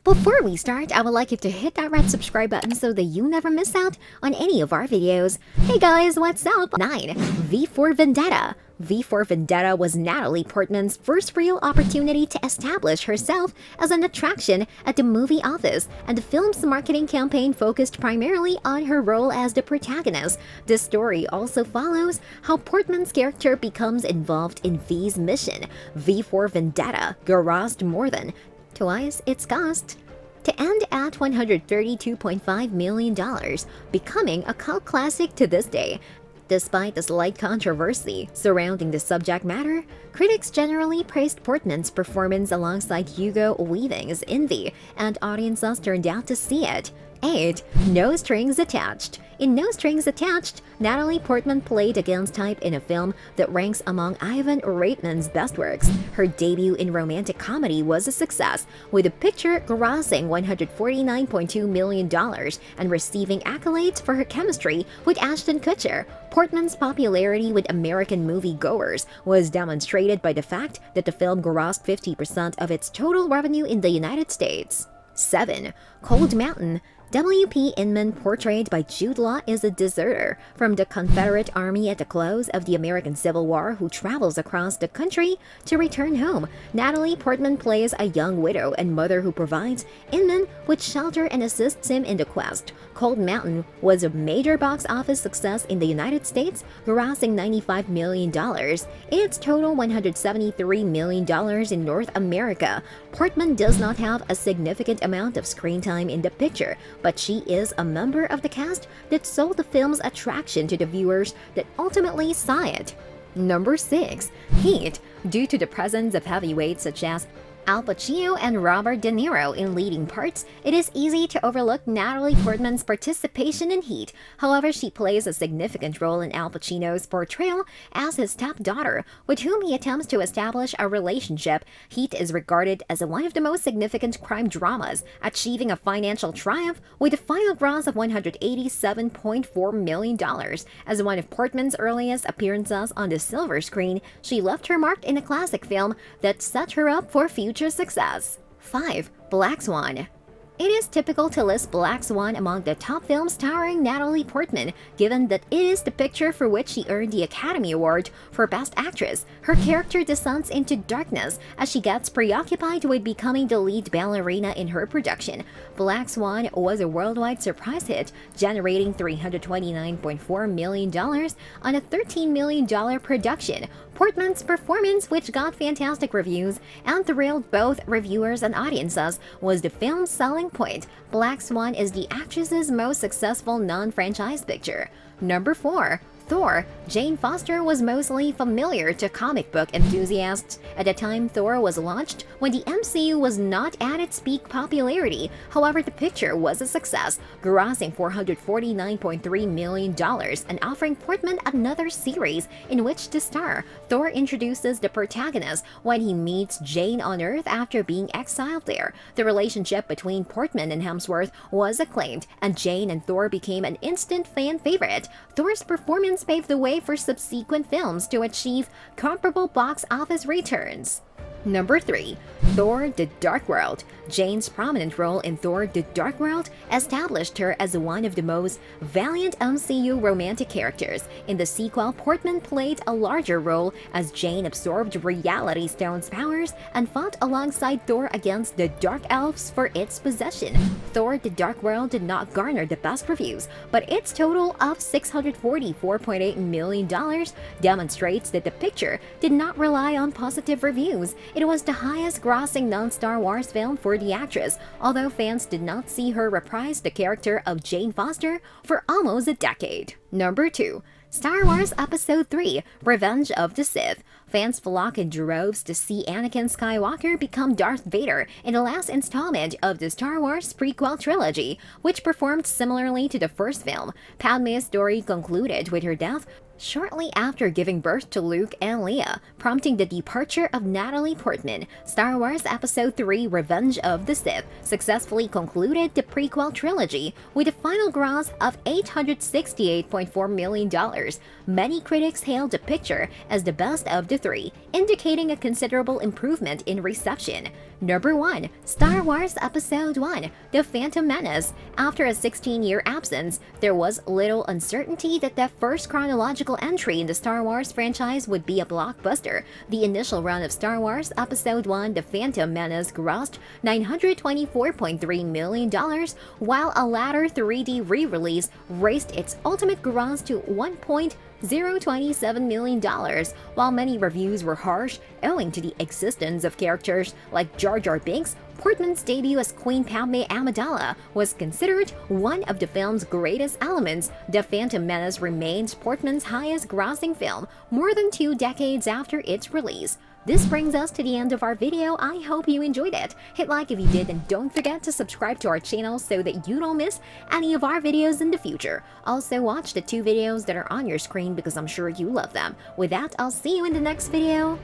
Before we start, I would like you to hit that red subscribe button so that you never miss out on any of our videos. Hey guys, what's up? 9. V for Vendetta. V for Vendetta was Natalie Portman's first real opportunity to establish herself as an attraction at the movie office, and the film's marketing campaign focused primarily on her role as the protagonist. The story also follows how Portman's character becomes involved in V's mission. V for Vendetta grossed more than twice its cost to end at $132.5 million, becoming a cult classic to this day. Despite the slight controversy surrounding the subject matter, critics generally praised Portman's performance alongside Hugo Weaving's in V, and audiences turned out to see it. 8. No Strings Attached. In No Strings Attached, Natalie Portman played against type in a film that ranks among Ivan Reitman's best works. Her debut in romantic comedy was a success, with the picture grossing $149.2 million and receiving accolades for her chemistry with Ashton Kutcher. Portman's popularity with American moviegoers was demonstrated by the fact that the film grossed 50% of its total revenue in the United States. 7. Cold Mountain. W.P. Inman, portrayed by Jude Law, is a deserter from the Confederate Army at the close of the American Civil War who travels across the country to return home. Natalie Portman plays a young widow and mother who provides Inman with shelter and assists him in the quest. Cold Mountain was a major box office success in the United States, grossing $95 million. Its total $173 million in North America. Portman does not have a significant amount of screen time in the picture, but she is a member of the cast that sold the film's attraction to the viewers that ultimately saw it. Number 6. Heat. Due to the presence of heavyweights such as Al Pacino and Robert De Niro in leading parts, it is easy to overlook Natalie Portman's participation in Heat. However, she plays a significant role in Al Pacino's portrayal as his stepdaughter, with whom he attempts to establish a relationship. Heat is regarded as one of the most significant crime dramas, achieving a financial triumph with a final gross of $187.4 million. As one of Portman's earliest appearances on the silver screen, she left her mark in a classic film that set her up for future success. 5. Black Swan. It is typical to list Black Swan among the top films starring Natalie Portman, given that it is the picture for which she earned the Academy Award for Best Actress. Her character descends into darkness as she gets preoccupied with becoming the lead ballerina in her production. Black Swan was a worldwide surprise hit, generating $329.4 million on a $13 million production. Portman's performance, which got fantastic reviews and thrilled both reviewers and audiences, was the film's selling point. Black Swan is the actress's most successful non-franchise picture. Number 4. Thor. Jane Foster was mostly familiar to comic book enthusiasts at the time Thor was launched, when the MCU was not at its peak popularity. However, the picture was a success, grossing $449.3 million and offering Portman another series in which to star. Thor introduces the protagonist when he meets Jane on Earth after being exiled there. The relationship between Portman and Hemsworth was acclaimed, and Jane and Thor became an instant fan favorite. Thor's performance paved the way for subsequent films to achieve comparable box office returns. Number 3. Thor: The Dark World. Jane's prominent role in Thor: The Dark World established her as one of the most valiant MCU romantic characters. In the sequel, Portman played a larger role as Jane absorbed Reality Stone's powers and fought alongside Thor against the Dark Elves for its possession. Thor: The Dark World did not garner the best reviews, but its total of $644.8 million demonstrates that the picture did not rely on positive reviews. It was the highest-grossing non-Star Wars film for the actress, although fans did not see her reprise the character of Jane Foster for almost a decade. Number 2. Star Wars Episode 3: Revenge of the Sith. Fans flock in droves to see Anakin Skywalker become Darth Vader in the last installment of the Star Wars prequel trilogy, which performed similarly to the first film. Padme's story concluded with her death shortly after giving birth to Luke and Leia, prompting the departure of Natalie Portman. Star Wars Episode 3: Revenge of the Sith successfully concluded the prequel trilogy with a final gross of $868.4 million. Many critics hailed the picture as the best of the three, indicating a considerable improvement in reception. Number 1. Star Wars Episode 1 – The Phantom Menace. After a 16-year absence, there was little uncertainty that the first chronological entry in the Star Wars franchise would be a blockbuster. The initial run of Star Wars Episode 1 – The Phantom Menace grossed $924.3 million, while a latter 3D re-release raised its ultimate gross to $1.027 million. While many reviews were harsh owing to the existence of characters like Jar Jar Binks, Portman's debut as Queen Padmé Amidala was considered one of the film's greatest elements. The Phantom Menace remains Portman's highest-grossing film more than 2 decades after its release. This brings us to the end of our video. I hope you enjoyed it. Hit like if you did, and don't forget to subscribe to our channel so that you don't miss any of our videos in the future. Also, watch the 2 videos that are on your screen because I'm sure you love them. With that, I'll see you in the next video.